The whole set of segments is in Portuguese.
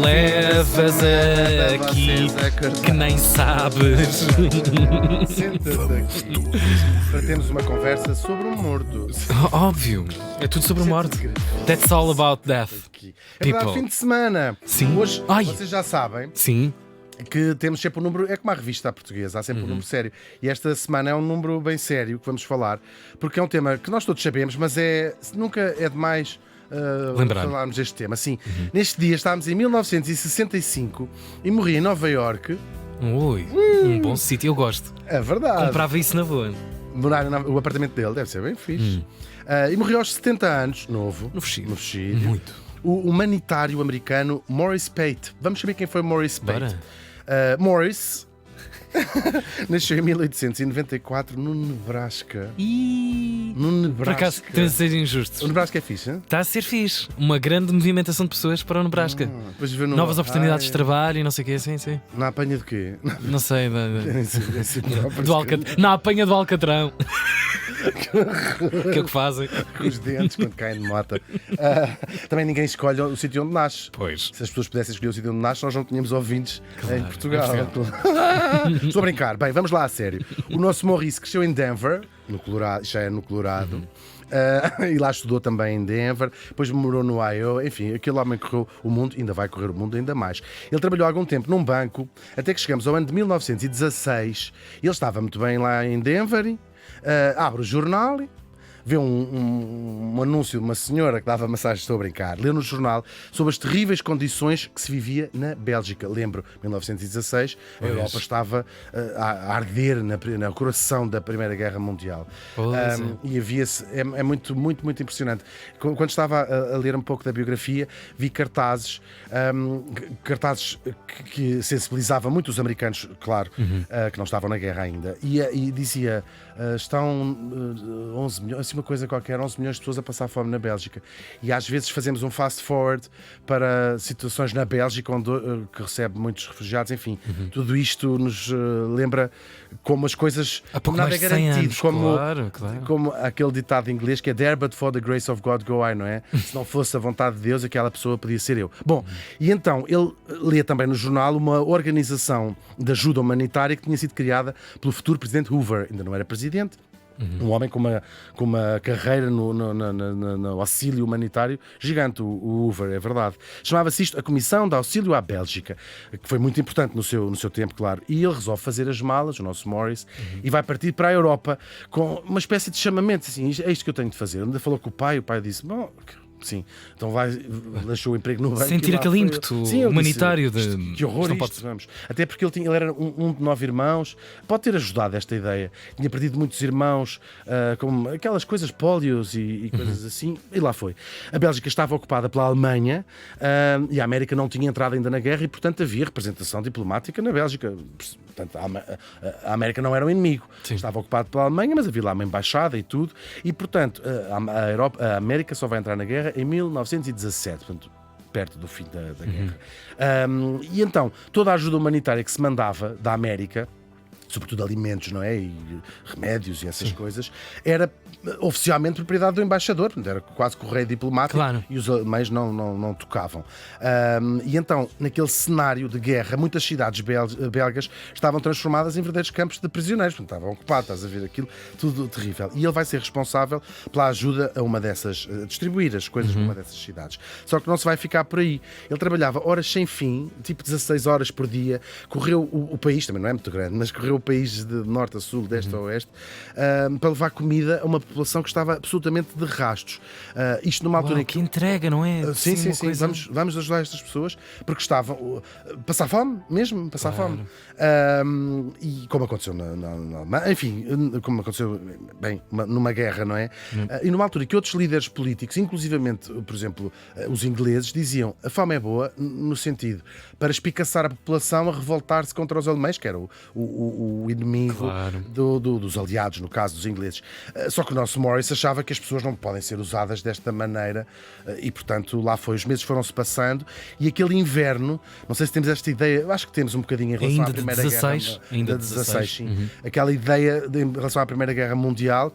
levas aqui que nem sabes. Senta-te aqui para termos uma conversa sobre o morto. Óbvio, é tudo sobre morte. That's all about death. É verdade, People. fim de semana. Sim. Hoje, Ai. vocês já sabem Sim, que temos sempre um número, é como a revista portuguesa, há sempre um número sério. E esta semana é um número bem sério que vamos falar, porque é um tema que nós todos sabemos, mas nunca é demais Lembrar. falarmos deste tema. Sim, neste dia estávamos em 1965 e morri em Nova Iorque. ui, um bom sítio, eu gosto. É verdade. Comprava isso na boa. Morar o apartamento dele deve ser bem fixe. E morreu aos 70 anos, novo. No Fuxido. No Fuxido. Muito. O humanitário americano Morris Pate. Vamos saber quem foi Morris Pate. Bora. Morris nasceu em 1894 no Nebraska. E No por acaso, Nebraska. temos de ser injustos. O Nebraska é fixe, hein? Está a ser fixe. Uma grande movimentação de pessoas para o Nebraska. Depois vê no Novas Ohio. oportunidades de trabalho e não sei o quê, sim, sim. Na apanha de quê? Não sei, Do na apanha do Alcatrão. Que é o que fazem. Com os dentes quando caem de moto. Também ninguém escolhe o sítio onde nasce. Pois. Se as pessoas pudessem escolher o sítio onde nasce, nós não tínhamos ouvintes Claro, em Portugal. em Estou a brincar. Bem, vamos lá a sério. O nosso Maurice cresceu em Denver, no Colorado, já é no Colorado. E lá estudou também em Denver, depois morou no Ohio. Enfim, aquele homem correu o mundo, ainda vai correr o mundo ainda mais. Ele trabalhou algum tempo num banco, até que chegamos ao ano de 1916. Ele estava muito bem lá em Denver. Abre o jornal, vê um anúncio de uma senhora que dava massagens, estou a brincar, lê no jornal sobre as terríveis condições que se vivia na Bélgica. Lembro, 1916, a Europa estava a arder no coração da Primeira Guerra Mundial. Pois é. E havia-se, é muito, muito, muito impressionante. Quando estava a ler um pouco da biografia, vi cartazes que sensibilizavam muito os americanos, claro, que não estavam na guerra ainda. E dizia, estão 11 milhões, assim uma coisa qualquer, 11 milhões de pessoas a passar fome na Bélgica. E às vezes fazemos um fast forward para situações na Bélgica onde, que recebe muitos refugiados. Enfim, tudo isto nos lembra como as coisas, Há pouco nada é mais de 100 garantido, anos, como, claro. como aquele ditado em inglês que é "There but for the grace of God go I", não é? Se não fosse a vontade de Deus, aquela pessoa podia ser eu. Bom, e então ele lê também no jornal uma organização de ajuda humanitária que tinha sido criada pelo futuro presidente Hoover. Ainda não era presidente. Um homem com uma carreira no auxílio humanitário gigante, o Hoover, é verdade. Chamava-se isto a Comissão de Auxílio à Bélgica, que foi muito importante no seu tempo, claro. E ele resolve fazer as malas, o nosso Morris, e vai partir para a Europa com uma espécie de chamamento, assim, é isto que eu tenho de fazer. Ainda falou com o pai disse, bom... Sim, então deixou o emprego no banco. Sentir e lá aquele foi ímpeto ele. Sim, ele humanitário disse, de. que horror Isto não isto, pode- vamos. Até porque ele era um de 9 irmãos. Pode ter ajudado esta ideia. Tinha perdido muitos irmãos, como aquelas coisas, pólios e coisas assim, e lá foi. A Bélgica estava ocupada pela Alemanha e a América não tinha entrado ainda na guerra e, portanto, havia representação diplomática na Bélgica. Portanto, a América não era um inimigo. Sim. Estava ocupado pela Alemanha, mas havia lá uma embaixada e tudo. E, portanto, a América só vai entrar na guerra em 1917, portanto, perto do fim da guerra. E então, toda a ajuda humanitária que se mandava da América, sobretudo alimentos, não é? E remédios e essas coisas, era oficialmente propriedade do embaixador, portanto, era quase correio diplomático. Claro. E os alemães não tocavam. E então, naquele cenário de guerra, muitas cidades belgas estavam transformadas em verdadeiros campos de prisioneiros, portanto, estavam ocupados, estás a ver aquilo, tudo terrível. E ele vai ser responsável pela ajuda a uma dessas, a distribuir as coisas numa dessas cidades. Só que não se vai ficar por aí. Ele trabalhava horas sem fim, tipo 16 horas por dia, correu o país, também não é muito grande, mas correu o país de norte a sul, deste a oeste, para levar comida a uma população que estava absolutamente de rastos. Isto numa altura Uau, em que que entrega, não é? sim, Assim, sim, uma sim. coisa- Vamos ajudar estas pessoas porque estavam passar fome, mesmo passar fome. E como aconteceu na Alemanha, enfim, como aconteceu bem numa guerra, não é? E numa altura que outros líderes políticos, inclusivamente, por exemplo, os ingleses, diziam a fome é boa no sentido para espicaçar a população a revoltar-se contra os alemães, que era o inimigo Claro. dos aliados, no caso dos ingleses. Só que o nosso Morris achava que as pessoas não podem ser usadas desta maneira e, portanto, lá foi. Os meses foram-se passando e aquele inverno, não sei se temos esta ideia, eu acho que temos um bocadinho em relação Ainda à de Primeira 16, Guerra. ainda De de 16, 16, sim. Aquela ideia em relação à Primeira Guerra Mundial.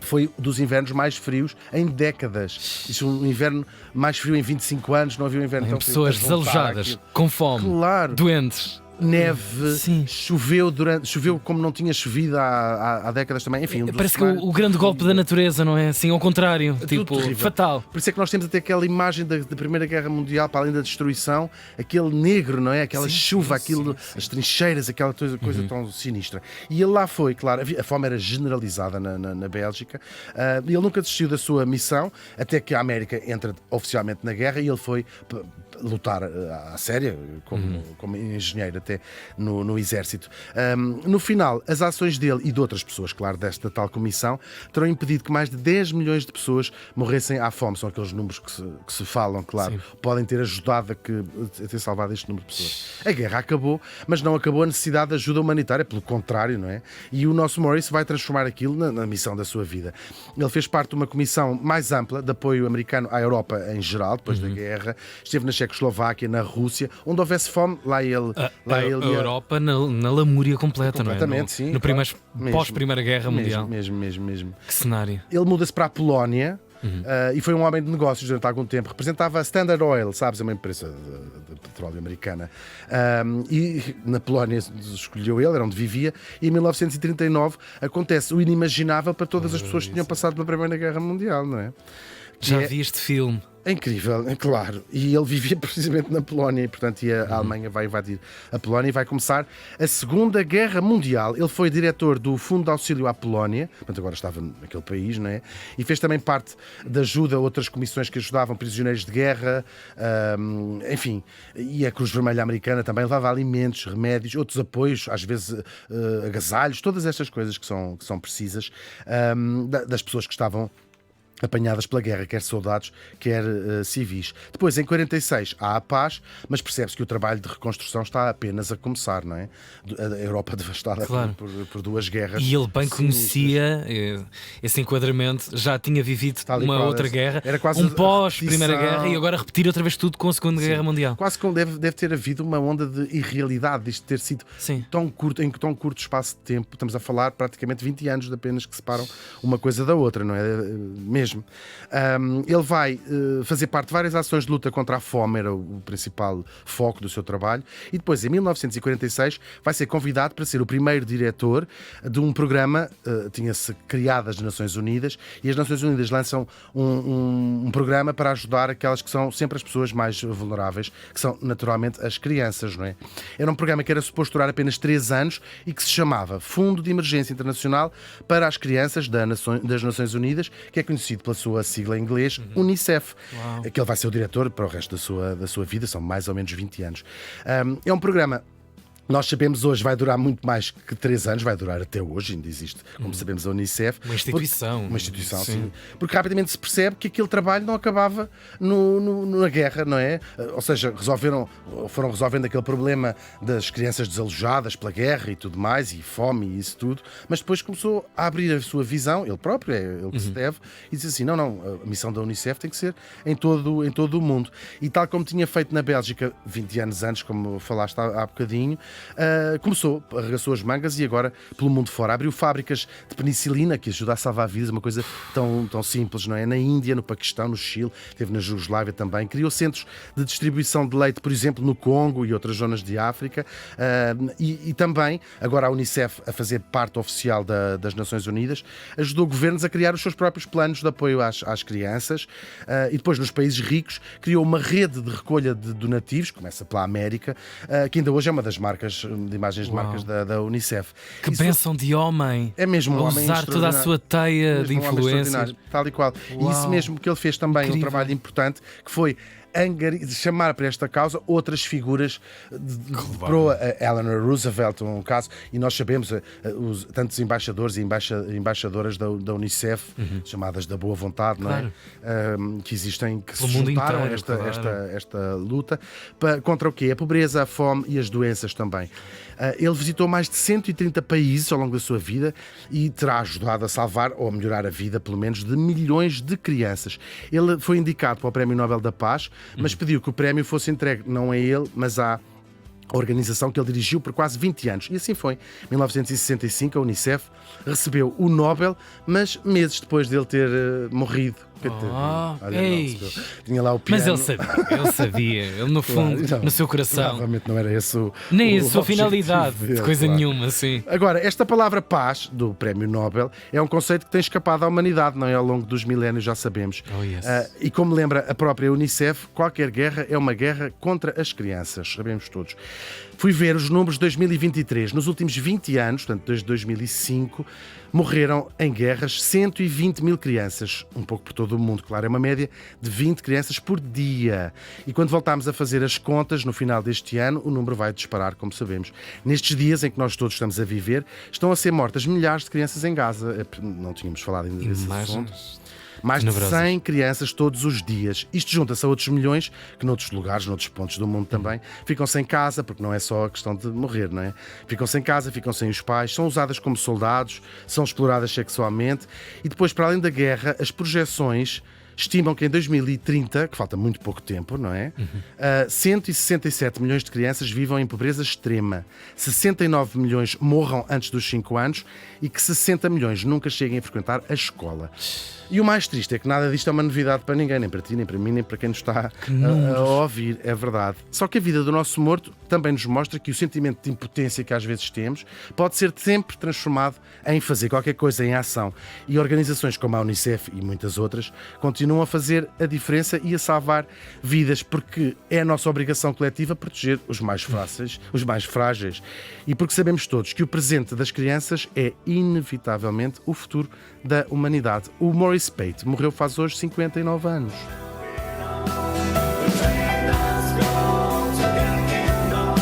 foi dos invernos mais frios em décadas. Isso é um inverno mais frio em 25 anos, não havia um inverno tão frio. Pessoas desalojadas, com fome, claro. doentes. Neve, Sim. choveu como não tinha chovido há décadas também. Enfim, Parece que o grande golpe da natureza, não é? Assim, ao contrário, tipo, terrível. fatal. Por isso é que nós temos até aquela imagem da Primeira Guerra Mundial, para além da destruição, aquele negro, não é? Aquela chuva, as trincheiras, aquela coisa tão sinistra. E ele lá foi, claro, a fome era generalizada na Bélgica. Ele nunca desistiu da sua missão, até que a América entra oficialmente na guerra, e ele foi lutar à séria, como engenheiro até no exército. No final, as ações dele e de outras pessoas, claro, desta tal comissão, terão impedido que mais de 10 milhões de pessoas morressem à fome. São aqueles números que se falam, claro. Sim. Podem ter ajudado a ter salvado este número de pessoas. A guerra acabou, mas não acabou a necessidade de ajuda humanitária, pelo contrário, não é? E o nosso Morris vai transformar aquilo na missão da sua vida. Ele fez parte de uma comissão mais ampla de apoio americano à Europa em geral, depois da guerra. Esteve na Checoslováquia, na Rússia, onde houvesse fome, lá ele a Europa na lamúria completa, não é? Completamente, sim. No pós-Primeira Guerra Mundial. Mesmo. Que cenário. Ele muda-se para a Polónia. E foi um homem de negócios durante algum tempo. Representava a Standard Oil, sabes, é uma empresa de petróleo americana. E na Polónia escolheu ele, era onde vivia. E em 1939 acontece o inimaginável para todas as pessoas que tinham passado pela Primeira Guerra Mundial, não é? Já vi este filme. É incrível, é claro. E ele vivia precisamente na Polónia e, portanto, a Alemanha vai invadir a Polónia e vai começar a Segunda Guerra Mundial. Ele foi diretor do Fundo de Auxílio à Polónia, portanto, agora estava naquele país, não é? E fez também parte da ajuda a outras comissões que ajudavam prisioneiros de guerra, enfim. E a Cruz Vermelha Americana também levava alimentos, remédios, outros apoios, às vezes agasalhos, todas estas coisas que são precisas das pessoas que estavam apanhadas pela guerra, quer soldados, quer civis. Depois, em 46, há a paz, mas percebe-se que o trabalho de reconstrução está apenas a começar, não é? A Europa devastada, claro, por duas guerras. E ele bem conhecia esse enquadramento, já tinha vivido uma outra guerra, era quase um pós-Primeira Guerra, e agora repetir outra vez tudo com a Segunda Guerra Mundial. Quase que deve ter havido uma onda de irrealidade disto ter sido tão curto, em tão curto espaço de tempo. Estamos a falar praticamente 20 anos apenas que separam uma coisa da outra, não é? Mesmo. Ele vai fazer parte de várias ações de luta contra a fome, era o principal foco do seu trabalho, e depois, em 1946, vai ser convidado para ser o primeiro diretor de um programa, tinha-se criado as Nações Unidas, e as Nações Unidas lançam um programa para ajudar aquelas que são sempre as pessoas mais vulneráveis, que são naturalmente as crianças, não é? Era um programa que era suposto durar apenas 3 anos e que se chamava Fundo de Emergência Internacional para as Crianças das Nações Unidas, que é conhecido pela sua sigla em inglês, UNICEF, que ele vai ser o diretor para o resto da sua vida, são mais ou menos 20 anos. É um programa, nós sabemos hoje, vai durar muito mais que 3 anos, vai durar até hoje, ainda existe, como sabemos, a UNICEF. Uma instituição. Uma instituição, sim. Porque rapidamente se percebe que aquele trabalho não acabava na guerra, não é? Ou seja, foram resolvendo aquele problema das crianças desalojadas pela guerra e tudo mais, e fome e isso tudo, mas depois começou a abrir a sua visão, ele próprio, é ele que se deve, e disse assim, não, a missão da UNICEF tem que ser em todo o mundo. E tal como tinha feito na Bélgica 20 anos antes, como falaste há bocadinho, arregaçou as mangas e agora, pelo mundo fora, abriu fábricas de penicilina que ajuda a salvar vidas, uma coisa tão simples, não é? Na Índia, no Paquistão, no Chile, teve na Jugoslávia também. Criou centros de distribuição de leite, por exemplo, no Congo e outras zonas de África. E também, agora a UNICEF, a fazer parte oficial das Nações Unidas, ajudou governos a criar os seus próprios planos de apoio às crianças. E depois, nos países ricos, criou uma rede de recolha de donativos, começa pela América, que ainda hoje é uma das marcas de imagens de marcas da UNICEF. Que bênção de homem! É mesmo um homem usar toda a sua teia de influências. Tal e qual. E isso mesmo que ele fez também, incrível. Um trabalho importante, que foi chamar para esta causa outras figuras a Eleanor Roosevelt, um caso, e nós sabemos tantos embaixadores e embaixadoras da UNICEF, chamadas da boa vontade, claro. Não é? Que existem, que se juntaram a esta luta contra o quê? A pobreza, a fome e as doenças também. Ele visitou mais de 130 países ao longo da sua vida e terá ajudado a salvar ou a melhorar a vida, pelo menos, de milhões de crianças. Ele foi indicado para o Prémio Nobel da Paz, mas pediu que o prémio fosse entregue não a ele, mas à a organização que ele dirigiu por quase 20 anos. E assim foi. Em 1965, a Unicef recebeu o Nobel, mas meses depois dele ter morrido. Tinha lá o piano. Mas ele sabia, ele no fundo, claro, no seu coração. Provavelmente não era esse nem a sua finalidade, de coisa nenhuma, assim. Agora, esta palavra paz, do Prémio Nobel, é um conceito que tem escapado à humanidade, não é? Ao longo dos milénios, já sabemos. E como lembra a própria Unicef, qualquer guerra é uma guerra contra as crianças, sabemos todos. Fui ver os números de 2023. Nos últimos 20 anos, portanto, desde 2005, morreram em guerras 120 mil crianças, um pouco por todo o mundo, claro, é uma média de 20 crianças por dia. E quando voltarmos a fazer as contas, no final deste ano, o número vai disparar, como sabemos. Nestes dias em que nós todos estamos a viver, estão a ser mortas milhares de crianças em Gaza. Não tínhamos falado ainda desse assunto. Mais de 100 crianças todos os dias. Isto junta-se a outros milhões que noutros lugares, noutros pontos do mundo também, ficam sem casa, porque não é só a questão de morrer, não é? Ficam sem casa, ficam sem os pais, são usadas como soldados, são exploradas sexualmente e depois, para além da guerra, as projeções estimam que em 2030, que falta muito pouco tempo, não é? 167 milhões de crianças vivam em pobreza extrema, 69 milhões morram antes dos 5 anos e que 60 milhões nunca cheguem a frequentar a escola. E o mais triste é que nada disto é uma novidade para ninguém, nem para ti, nem para mim, nem para quem nos está a ouvir, é verdade. Só que a vida do nosso morto também nos mostra que o sentimento de impotência que às vezes temos pode ser sempre transformado em fazer qualquer coisa em ação. E organizações como a Unicef e muitas outras continuam a fazer a diferença e a salvar vidas, porque é a nossa obrigação coletiva proteger os mais frágeis. E porque sabemos todos que o presente das crianças é inevitavelmente o futuro da humanidade. O Maurice Pate morreu faz hoje 59 anos.